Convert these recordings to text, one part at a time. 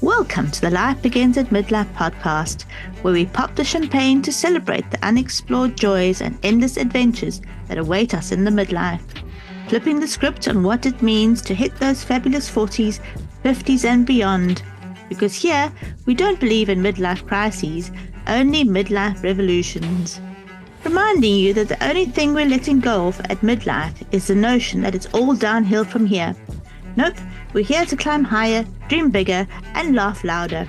Welcome to the Life Begins at Midlife podcast, where we pop the champagne to celebrate the unexplored joys and endless adventures that await us in the midlife. Flipping the script on what it means to hit those fabulous 40s, 50s and beyond. Because here, we don't believe in midlife crises, only midlife revolutions. Reminding you that the only thing we're letting go of at midlife is the notion that it's all downhill from here. Nope, we're here to climb higher, dream bigger, and laugh louder.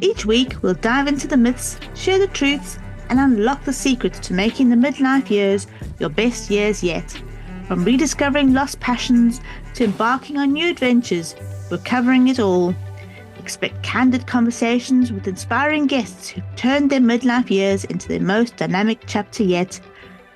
Each week, we'll dive into the myths, share the truths, and unlock the secrets to making the midlife years your best years yet. From rediscovering lost passions to embarking on new adventures, we're covering it all. Expect candid conversations with inspiring guests who've turned their midlife years into their most dynamic chapter yet.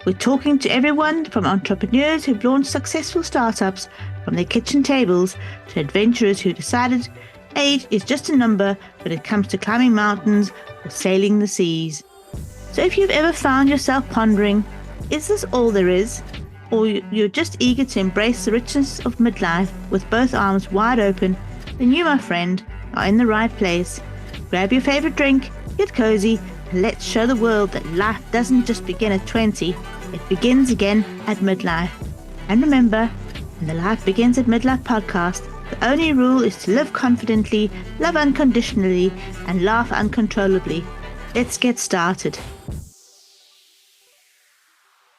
We're talking to everyone from entrepreneurs who've launched successful startups from their kitchen tables to adventurers who decided age is just a number when it comes to climbing mountains or sailing the seas. So if you've ever found yourself pondering, is this all there is? Or you're just eager to embrace the richness of midlife with both arms wide open, then you, my friend, are in the right place. Grab your favorite drink, get cozy, and let's show the world that life doesn't just begin at 20, it begins again at midlife. And remember, in the Life Begins at Midlife podcast, the only rule is to live confidently, love unconditionally, and laugh uncontrollably. Let's get started.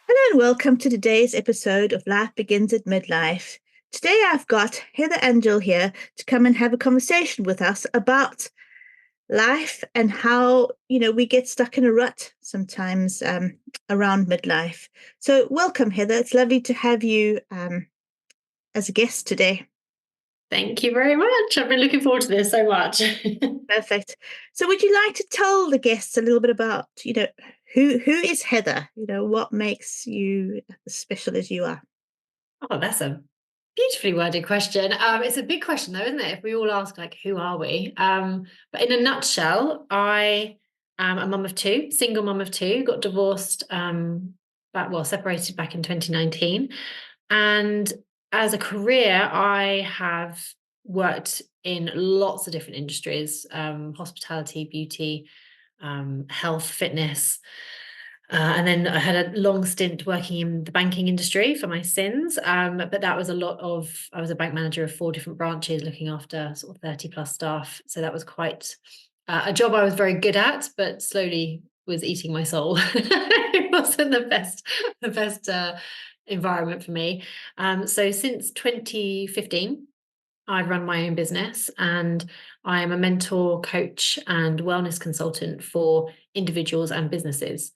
Hello and welcome to today's episode of Life Begins at Midlife. Today I've got Heather Angell here to come and have a conversation with us about life and how, we get stuck in a rut sometimes around midlife. So welcome, Heather. It's lovely to have you as a guest today. Thank you very much. I've been looking forward to this so much. Perfect. So would you like to tell the guests a little bit about, who is Heather? What makes you as special as you are? Oh, that's a beautifully worded question. It's a big question though, isn't it? If we all ask who are we? But in a nutshell, I am a mum of two, single mum of two, got divorced, separated back in 2019. And as a career, I have worked in lots of different industries, hospitality, beauty, health, fitness. And then I had a long stint working in the banking industry for my sins. But that was I was a bank manager of 4 different branches looking after sort of 30 plus staff. So that was quite a job I was very good at, but slowly was eating my soul. It wasn't the best environment for me. So since 2015, I've run my own business and I am a mentor, coach, and wellness consultant for individuals and businesses.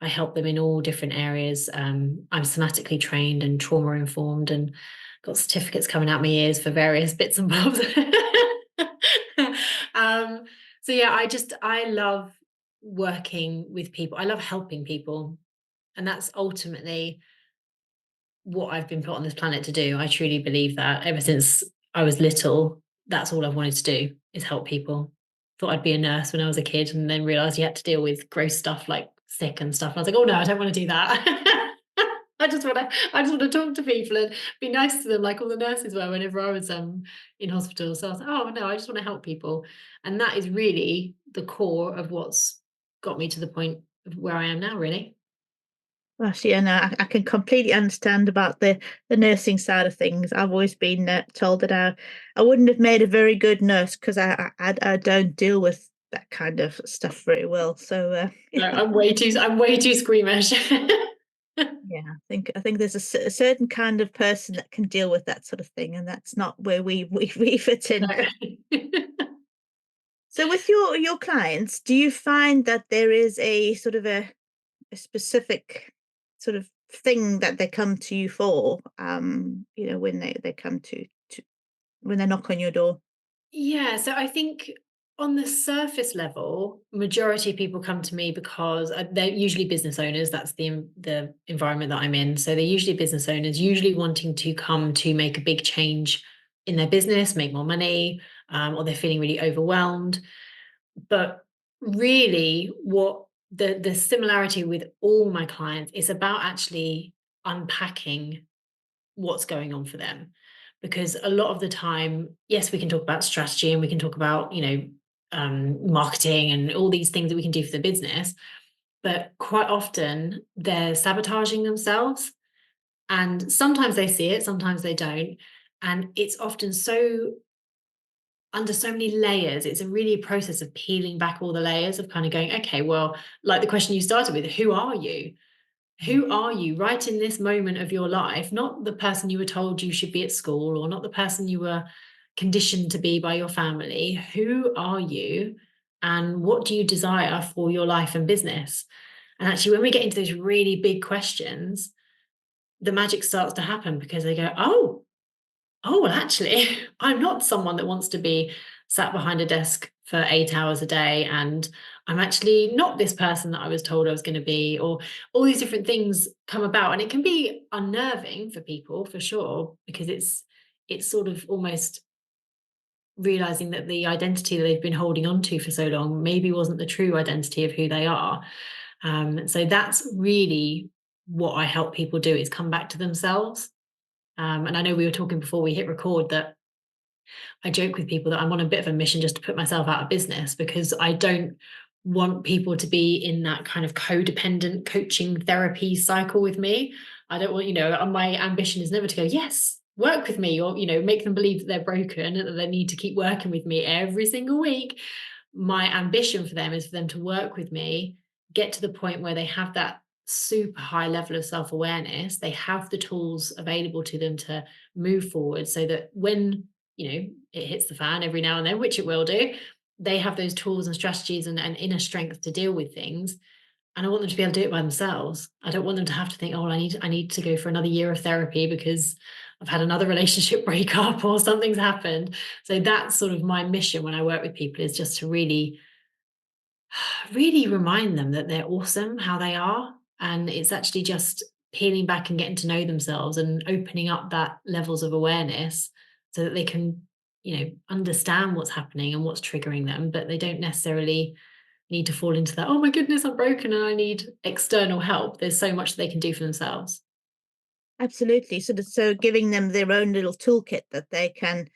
I help them in all different areas. I'm somatically trained and trauma informed and got certificates coming out my ears for various bits and bobs. I love working with people. I love helping people. And that's ultimately what I've been put on this planet to do. I truly believe that ever since I was little, that's all I've wanted to do is help people. Thought I'd be a nurse when I was a kid and then realized you had to deal with gross stuff like sick and stuff. And I was like, oh no, I don't want to do that. I just want to talk to people and be nice to them like all the nurses were whenever I was in hospital. So I was like, oh no, I just want to help people. And that is really the core of what's got me to the point of where I am now, really. Gosh, yeah, no, I can completely understand about the nursing side of things. I've always been told that I wouldn't have made a very good nurse because I don't deal with that kind of stuff very well. So no, I'm way too squeamish. Yeah, I think there's a certain kind of person that can deal with that sort of thing, and that's not where we fit in. No. So with your clients, do you find that there is a sort of a specific sort of thing that they come to you for, when they come to when they knock on your door? Yeah, so I think on the surface level, majority of people come to me because they're usually business owners. That's the environment that I'm in. So they're usually business owners, usually wanting to come to make a big change in their business, make more money, or they're feeling really overwhelmed. But really, what the similarity with all my clients is about actually unpacking what's going on for them. because a lot of the time, yes, we can talk about strategy and we can talk about, marketing and all these things that we can do for the business, but quite often they're sabotaging themselves. And sometimes they see it, sometimes they don't. And it's often so under so many layers. It's a really process of peeling back all the layers of kind of going, okay, well, like the question you started with, who are you? Who are you right in this moment of your life? Not the person you were told you should be at school, or not the person you were conditioned to be by your family. Who are you? And what do you desire for your life and business? And actually, when we get into those really big questions, the magic starts to happen, because they go, well, actually, I'm not someone that wants to be sat behind a desk for 8 hours a day. And I'm actually not this person that I was told I was going to be, or all these different things come about. And it can be unnerving for people, for sure, because it's sort of almost realizing that the identity that they've been holding on to for so long maybe wasn't the true identity of who they are. So that's really what I help people do, is come back to themselves. And I know we were talking before we hit record that I joke with people that I'm on a bit of a mission just to put myself out of business, because I don't want people to be in that kind of codependent coaching therapy cycle with me. I don't want, my ambition is never to go, yes, work with me, or, make them believe that they're broken and that they need to keep working with me every single week. My ambition for them is for them to work with me, get to the point where they have that super high level of self-awareness. They have the tools available to them to move forward, so that when it hits the fan every now and then, which it will do, they have those tools and strategies and inner strength to deal with things. And I want them to be able to do it by themselves. I don't want them to have to think, oh, I need to go for another year of therapy because I've had another relationship breakup or something's happened. So that's sort of my mission when I work with people, is just to really, really remind them that they're awesome how they are. And it's actually just peeling back and getting to know themselves and opening up that levels of awareness, so that they can, understand what's happening and what's triggering them, but they don't necessarily need to fall into that, oh my goodness, I'm broken and I need external help. There's so much they can do for themselves. Absolutely. So giving them their own little toolkit that they can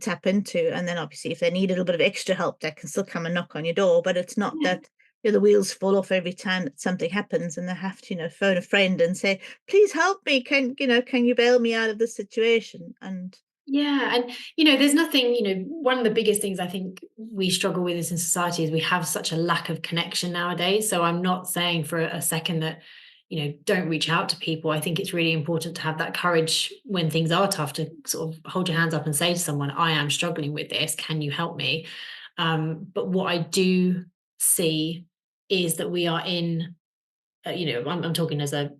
tap into, and then obviously if they need a little bit of extra help, they can still come and knock on your door. But it's not Yeah. that the wheels fall off every time that something happens, and they have to phone a friend and say, "Please help me. Can you bail me out of this situation?" And Yeah. And, there's nothing, one of the biggest things I think we struggle with is in society is we have such a lack of connection nowadays. So I'm not saying for a second that, don't reach out to people. I think it's really important to have that courage when things are tough, to sort of hold your hands up and say to someone, I am struggling with this. Can you help me? But what I do see is that we are in, I'm talking as a,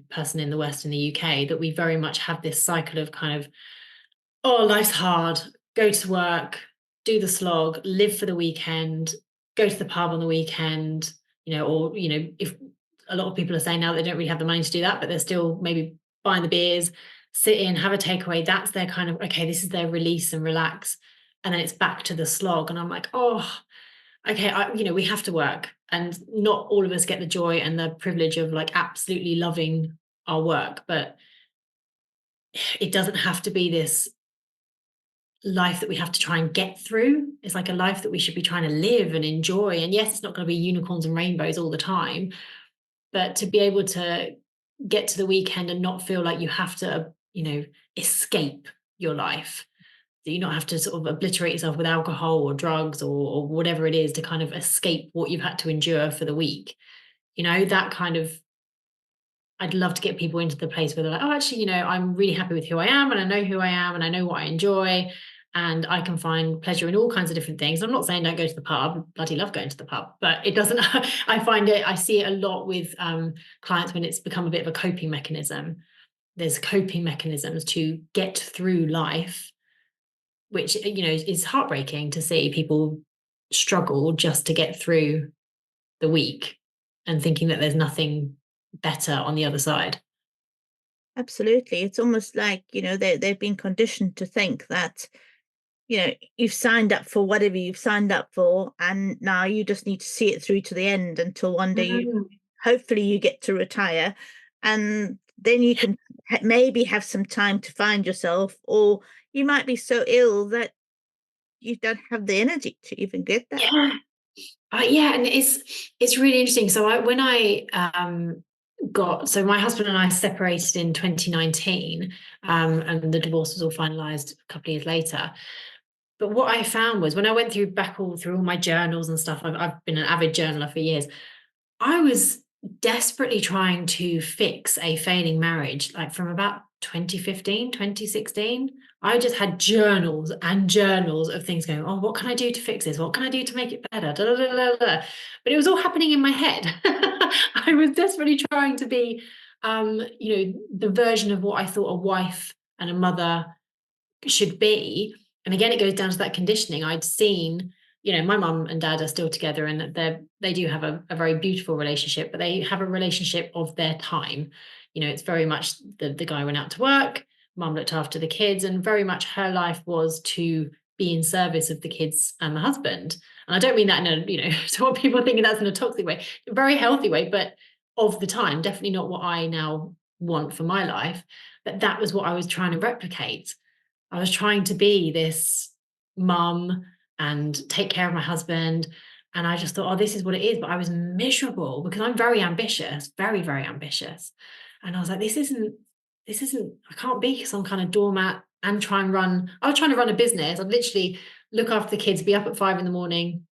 person in the West, in the UK, that we very much have this cycle of kind of, oh, life's hard, go to work, do the slog, live for the weekend, go to the pub on the weekend, or, if a lot of people are saying now they don't really have the money to do that, but they're still maybe buying the beers, sit in, have a takeaway. That's their kind of, okay, this is their release and relax. And then it's back to the slog. And I'm like, oh, okay, we have to work. And not all of us get the joy and the privilege of like absolutely loving our work, but it doesn't have to be this life that we have to try and get through. It's like a life that we should be trying to live and enjoy. And yes, it's not going to be unicorns and rainbows all the time, but to be able to get to the weekend and not feel like you have to, escape your life. That you not have to sort of obliterate yourself with alcohol or drugs, or whatever it is, to kind of escape what you've had to endure for the week. That kind of, I'd love to get people into the place where they're like, oh, actually, I'm really happy with who I am, and I know who I am, and I know what I enjoy, and I can find pleasure in all kinds of different things. I'm not saying don't go to the pub. I bloody love going to the pub, but it doesn't, I see it a lot with clients when it's become a bit of a coping mechanism. There's coping mechanisms to get through life, which, is heartbreaking to see people struggle just to get through the week, and thinking that there's nothing better on the other side. absolutely, it's almost like they've been conditioned to think that you've signed up for whatever you've signed up for, and now you just need to see it through to the end until one day Mm. hopefully you get to retire. And then you can maybe have some time to find yourself, or you might be so ill that you don't have the energy to even get that. Yeah, and it's really interesting. So so my husband and I separated in 2019, and the divorce was all finalized a couple of years later. But what I found was when I went through all my journals and stuff, I've been an avid journaler for years. I was desperately trying to fix a failing marriage, like from about 2015, 2016. I just had journals and journals of things going, oh, what can I do to fix this? What can I do to make it better? Da, da, da, da, da. But it was all happening in my head. I was desperately trying to be, the version of what I thought a wife and a mother should be. And again, it goes down to that conditioning. I'd seen, my mum and dad are still together, and they do have a very beautiful relationship, but they have a relationship of their time. It's very much the guy went out to work, mum looked after the kids, and very much her life was to be in service of the kids and the husband. And I don't mean that in a, to what people think that's in a toxic way, a very healthy way, but of the time, definitely not what I now want for my life. But that was what I was trying to replicate. I was trying to be this mum and take care of my husband. And I just thought, oh, this is what it is. But I was miserable because I'm very ambitious, very, very ambitious. And I was like, this isn't, I can't be some kind of doormat and I was trying to run a business. I'd literally look after the kids, be up at 5 a.m,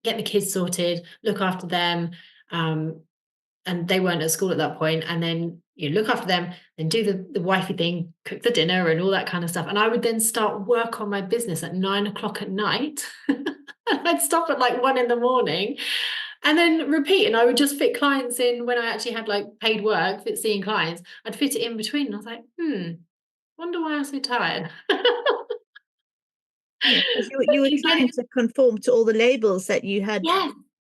get the kids sorted, look after them. And they weren't at school at that point. And then you look after them, then do the wifey thing, cook the dinner and all that kind of stuff. And I would then start work on my business at 9 o'clock at night. I'd stop at like 1 a.m. and then repeat. And I would just fit clients in when I actually had like paid work, seeing clients. I'd fit it in between. And I was like, wonder why I'm so tired. Yeah, because you were trying to conform to all the labels that you had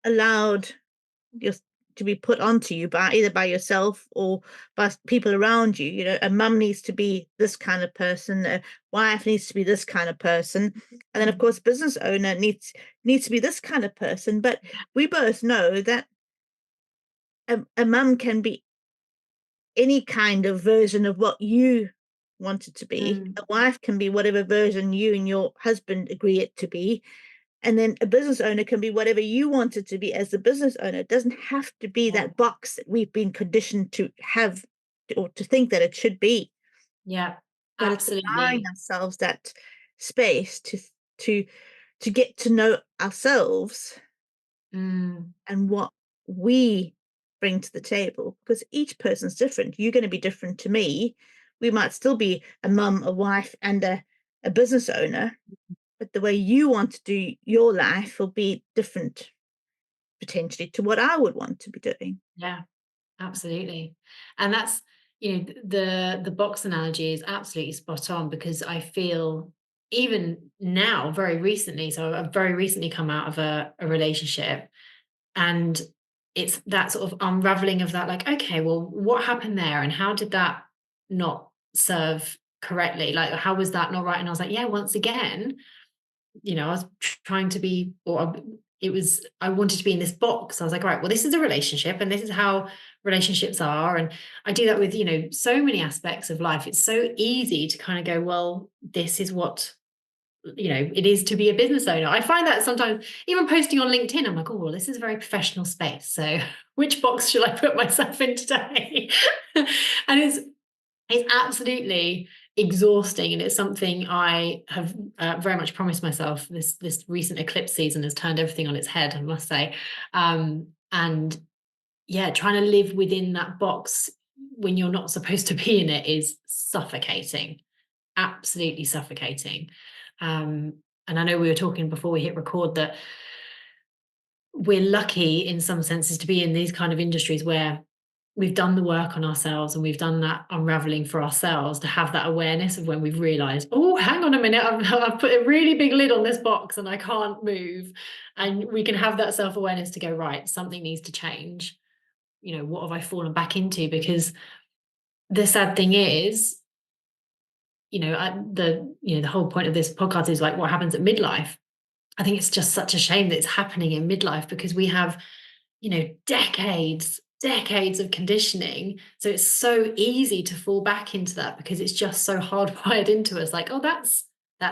allowed to be put onto you by either by yourself or by people around you. A mum needs to be this kind of person, a wife needs to be this kind of person, and then of course business owner needs to be this kind of person. But we both know that a mum can be any kind of version of what you want it to be. A wife can be whatever version you and your husband agree it to be. And then a business owner can be whatever you want it to be as the business owner. It doesn't have to be that box that we've been conditioned to have or to think that it should be. Yeah, but absolutely. It's allowing ourselves that space to get to know ourselves and what we bring to the table, because each person's different. You're going to be different to me. We might still be a mum, a wife, and a business owner, but the way you want to do your life will be different potentially to what I would want to be doing. Yeah, absolutely. And that's, the box analogy is absolutely spot on, because I feel even now, very recently, so I've very recently come out of a relationship, and it's that sort of unraveling of that, like, okay, well, what happened there? And how did that not serve correctly? Like, how was that not right? And I was like, yeah, once again, I was trying to be, I wanted to be in this box. I was like, right, well, this is a relationship and this is how relationships are. And I do that with, so many aspects of life. It's so easy to kind of go, well, this is what, it is to be a business owner. I find that sometimes even posting on LinkedIn, I'm like, oh, well, this is a very professional space. So which box should I put myself in today? And it's absolutely exhausting, and it's something I have very much promised myself. This recent eclipse season has turned everything on its head, I must say. And yeah, trying to live within that box when you're not supposed to be in it is suffocating, absolutely suffocating. And I know we were talking before we hit record that we're lucky in some senses to be in these kind of industries where we've done the work on ourselves and we've done that unraveling for ourselves, to have that awareness of when we've realized, oh, hang on a minute, I've put a really big lid on this box and I can't move. And we can have that self-awareness to go, right, something needs to change. What have I fallen back into? Because the sad thing is, the whole point of this podcast is like, what happens at midlife? I think it's just such a shame that it's happening in midlife, because we have, decades decades of conditioning. So it's so easy to fall back into that because it's just so hardwired into us. Like, oh, that's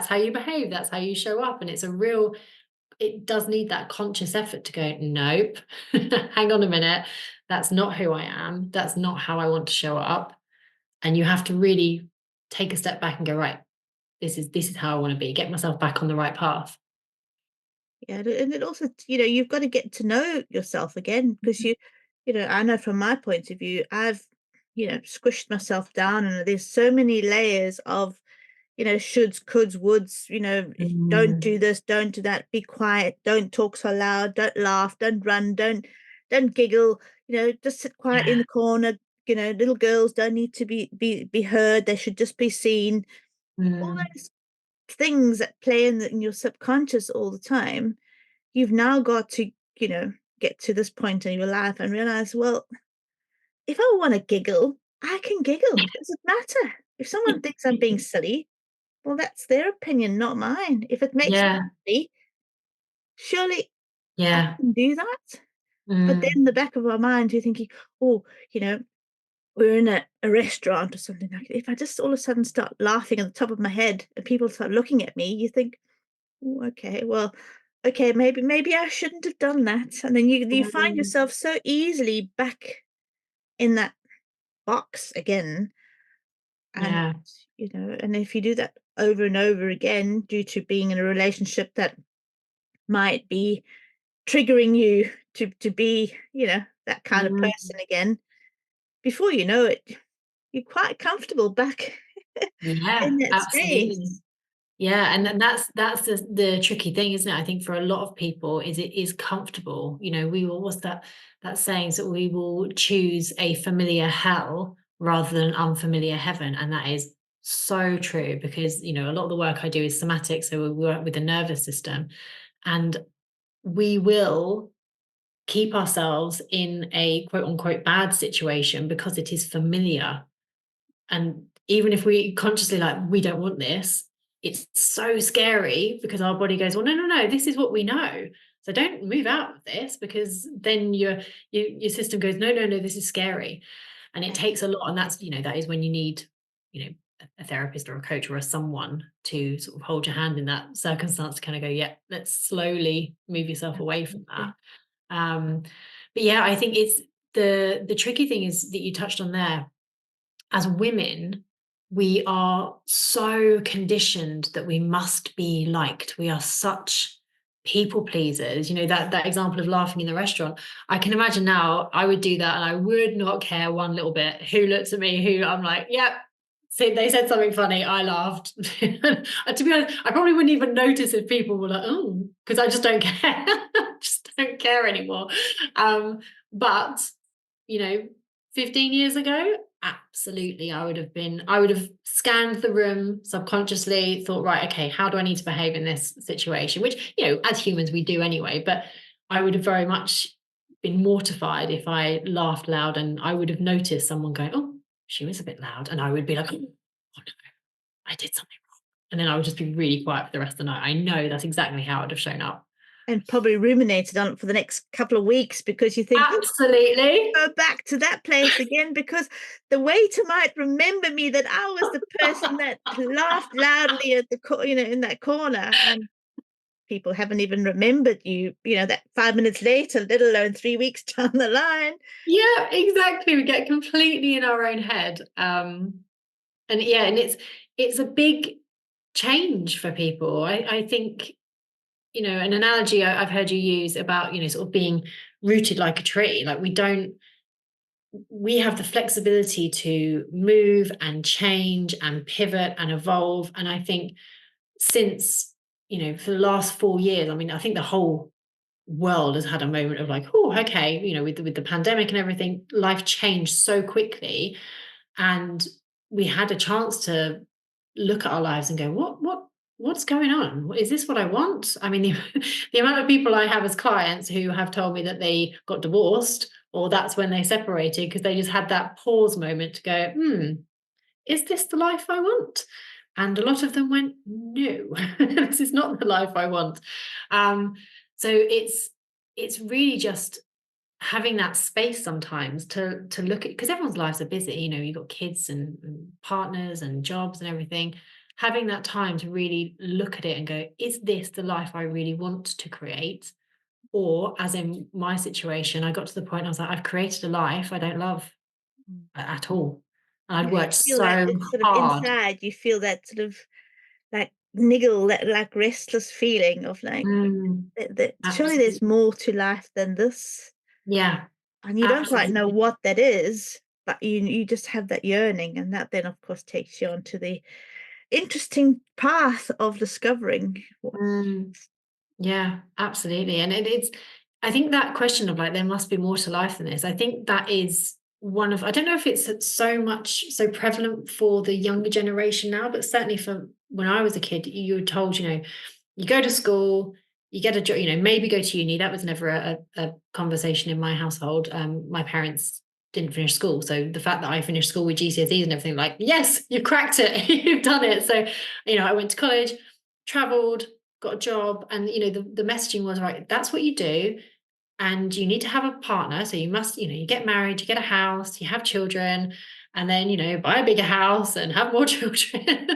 how you behave. That's how you show up. And it does need that conscious effort to go, nope, hang on a minute. That's not who I am. That's not how I want to show up. And you have to really take a step back and go, right, this is how I want to be, get myself back on the right path. Yeah, and it also, you've got to get to know yourself again because I know from my point of view, I've, squished myself down and there's so many layers of, shoulds, coulds, woulds, don't do Mm, this, don't do that, be quiet, don't talk so loud, don't laugh, don't run, don't giggle, just sit quiet in yeah. the corner. Little girls don't need to be heard, they should just be seen. All Mm, those things that play in your subconscious all the time, you've now got to, get to this point in your life and realize, well, if I want to giggle, I can giggle. It doesn't matter. If someone thinks I'm being silly, well, that's their opinion, not mine. If it makes me yeah. happy, surely I Yeah. can do that. But then Mm, in the back of our mind, you're thinking, oh, you know, we're in a restaurant or something like that. If I just all of a sudden start laughing at the top of my head and people start looking at me, you think, "Ooh, okay, well, okay, maybe I shouldn't have done that." And then you find mm, yourself so easily back in that box again. And, yeah. and if you do that over and over again due to being in a relationship that might be triggering you to be, that kind of Mm, person again, before you know it, you're quite comfortable back yeah, in that absolutely. space. Yeah, and then that's the tricky thing, isn't it? I think for a lot of people, is it is comfortable. We will, what's that saying, is that we will choose a familiar hell rather than an unfamiliar heaven, and that is so true because a lot of the work I do is somatic, so we work with the nervous system, and we will keep ourselves in a quote unquote bad situation because it is familiar. And even if we consciously like, we don't want this, it's so scary because our body goes, well, no, no, no, this is what we know. So don't move out of this because then your system goes, no, no, no, this is scary. And it takes a lot. And that is when you need, a therapist or a coach or a someone to sort of hold your hand in that circumstance to kind of go, yeah, let's slowly move yourself away from that. Absolutely. Um, but yeah, I think it's the tricky thing is that you touched on there. As women, we are so conditioned that we must be liked. We are such people pleasers. That example of laughing in the restaurant. I can imagine now I would do that and I would not care one little bit who looks at me, who I'm like, yep. See, they said something funny, I laughed. And to be honest, I probably wouldn't even notice if people were like, oh, because I just don't care. Just don't care anymore. But you know, 15 years ago, absolutely, I would have scanned the room subconsciously, thought, right, okay, how do I need to behave in this situation? Which, as humans, we do anyway. But I would have very much been mortified if I laughed loud and I would have noticed someone going, oh, she was a bit loud. And I would be like, oh, no, I did something wrong. And then I would just be really quiet for the rest of the night. I know that's exactly how I'd have shown up. And probably ruminated on it for the next couple of weeks because you think, oh, Absolutely. go back to that place again because the waiter might remember me that I was the person that laughed loudly at in that corner, and people haven't even remembered you, that 5 minutes later, let alone 3 weeks down the line. Yeah, exactly. We get completely in our own head. And yeah, and it's a big change for people. I think, an analogy I've heard you use about, sort of being rooted like a tree. Like we have the flexibility to move and change and pivot and evolve. And I think since, for the last 4 years, I mean, I think the whole world has had a moment of like, oh, okay, with the pandemic and everything, life changed so quickly, and we had a chance to look at our lives and go, what's going on? Is this what I want? I mean, the amount of people I have as clients who have told me that they got divorced or that's when they separated because they just had that pause moment to go, is this the life I want? And a lot of them went, no, this is not the life I want. Um, so it's really just having that space sometimes to look at, because everyone's lives are busy, you've got kids and partners and jobs and everything. Having that time to really look at it and go, is this the life I really want to create? Or, as in my situation, I got to the point I was like, I've created a life I don't love at all. And I'd Yeah, you worked feel that so it's sort of hard. inside, you feel that sort of like niggle, that like restless feeling of like surely there's Absolutely. more to life than this. Yeah, And you don't quite know absolutely. what that is, but you just have that yearning, and that then of course takes you onto the interesting path of discovering what. Mm. Yeah, absolutely. And it's, I think that question of like, there must be more to life than this. I think that is one of, I don't know if it's so prevalent for the younger generation now, but certainly for when I was a kid, you were told, you go to school, you get a job, maybe go to uni. That was never a conversation in my household. My parents didn't finish school. So the fact that I finished school with GCSEs and everything, like, yes, you cracked it, you've done it. So, I went to college, traveled, got a job, and the messaging was, right, that's what you do, and you need to have a partner, so you must, you get married, you get a house, you have children, and then buy a bigger house and have more children.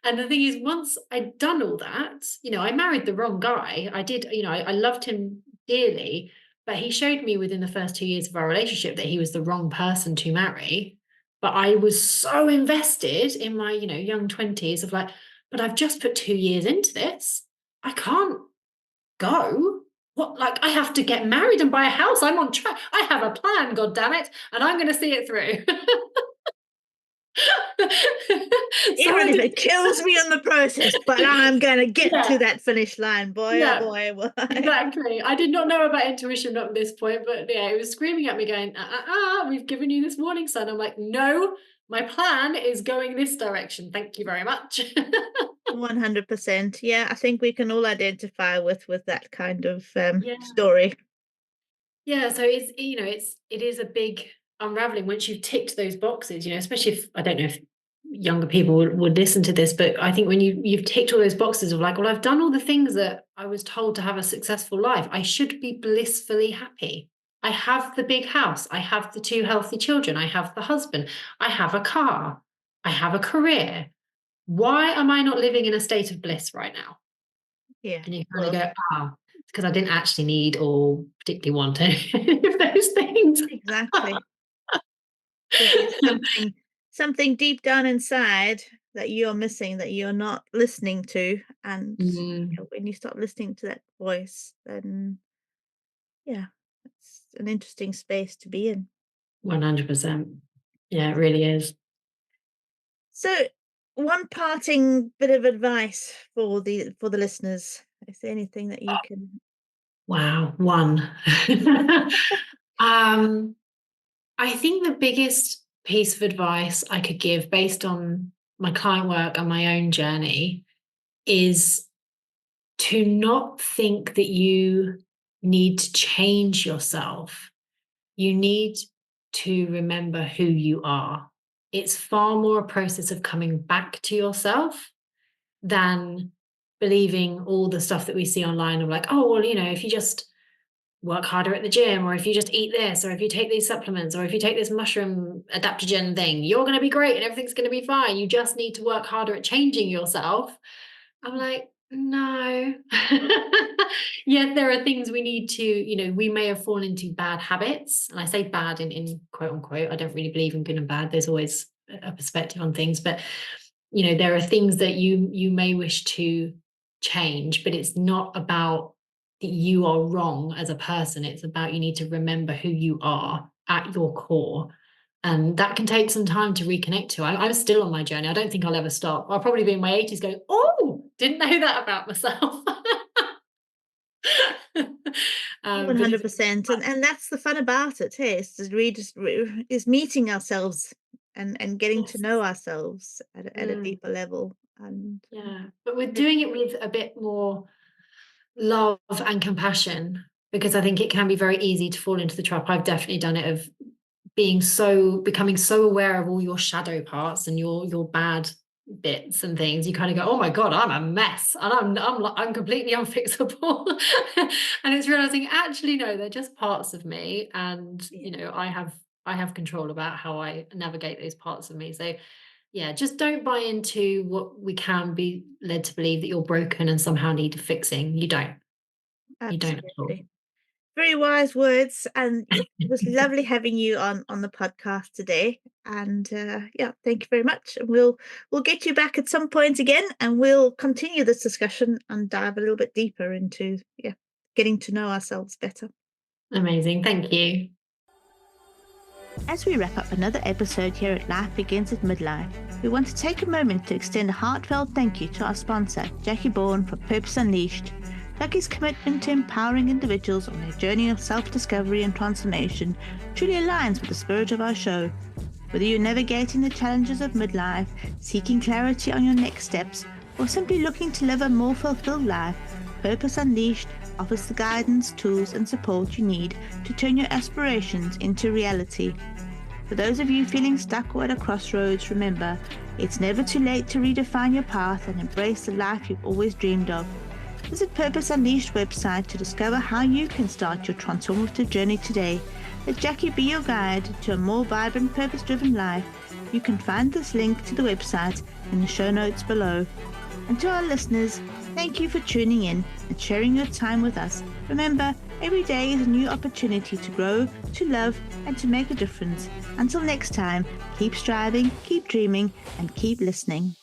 and the thing is, once I'd done all that, I married the wrong guy. I did, I loved him dearly, but he showed me within the first 2 years of our relationship that he was the wrong person to marry. But I was so invested in my young 20s of like, but I've just put 2 years into this. I can't go. What, like, I have to get married and buy a house. I'm on track. I have a plan, god damn it, and I'm going to see it through. So Even if it kills me in the process, but I'm going to get to yeah, that finish line, boy, oh yeah, boy, boy. exactly. I did not know about intuition up to this point, but yeah, it was screaming at me going, we've given you this warning sign. I'm like, no, my plan is going this direction. Thank you very much. 100%. Yeah, I think we can all identify with that kind of Yeah. story. Yeah, so it is a big unraveling once you've ticked those boxes, especially if, I don't know if younger people would listen to this, but I think when you've ticked all those boxes of like, well, I've done all the things that I was told to have a successful life. I should be blissfully happy. I have the big house. I have the 2 healthy children. I have the husband. I have a car. I have a career. Why am I not living in a state of bliss right now? Yeah, And you kind of well, go, it's because I didn't actually need or particularly want any of those things. exactly. Because there's something deep down inside that you're missing, that you're not listening to. And Mm, when you start listening to that voice, then yeah, it's an interesting space to be in. 100%. Yeah, it really is. So, one parting bit of advice for the listeners. Is there anything that you can? Wow, one. um, I think the biggest piece of advice I could give based on my client work and my own journey is to not think that you need to change yourself. You need to remember who you are. It's far more a process of coming back to yourself than believing all the stuff that we see online of like, oh, well, if you just work harder at the gym, or if you just eat this, or if you take these supplements, or if you take this mushroom adaptogen thing, you're going to be great and everything's going to be fine. You just need to work harder at changing yourself. I'm like, no. Yet there are things we need to, we may have fallen into bad habits. And I say bad in quote unquote. I don't really believe in good and bad. There's always a perspective on things. But, there are things that you may wish to change, but it's not about that you are wrong as a person. It's about you need to remember who you are at your core. And that can take some time to reconnect to. I'm still on my journey. I don't think I'll ever stop. I'll probably be in my 80s going, oh, didn't know that about myself. But it's 100%, and that's the fun about it. Hey, is meeting ourselves and getting to yes, know ourselves at a mm, deeper level. And yeah. But we're it, doing it with a bit more love and compassion, because I think it can be very easy to fall into the trap. I've definitely done it, of becoming so aware of all your shadow parts and your bad bits and things, you kind of go, oh my God, I'm a mess and I'm completely unfixable. And it's realizing actually, no, they're just parts of me. And, I have control about how I navigate those parts of me. So yeah, just don't buy into what we can be led to believe that you're broken and somehow need fixing. You don't. You don't at all. Absolutely. Very wise words, and yeah, it was lovely having you on the podcast today. And yeah, thank you very much. And we'll get you back at some point again, and we'll continue this discussion and dive a little bit deeper into getting to know ourselves better. Amazing. Thank you. As we wrap up another episode here at Life Begins at Midlife, we want to take a moment to extend a heartfelt thank you to our sponsor, Jackie Bourne from Purpose Unleashed. Jackie's commitment to empowering individuals on their journey of self-discovery and transformation truly aligns with the spirit of our show. Whether you're navigating the challenges of midlife, seeking clarity on your next steps, or simply looking to live a more fulfilled life, Purpose Unleashed offers the guidance, tools, and support you need to turn your aspirations into reality. For those of you feeling stuck or at a crossroads, remember, it's never too late to redefine your path and embrace the life you've always dreamed of. Visit Purpose Unleashed website to discover how you can start your transformative journey today. Let Jackie be your guide to a more vibrant, purpose-driven life. You can find this link to the website in the show notes below. And to our listeners, thank you for tuning in and sharing your time with us. Remember, every day is a new opportunity to grow, to love, and to make a difference. Until next time, keep striving, keep dreaming, and keep listening.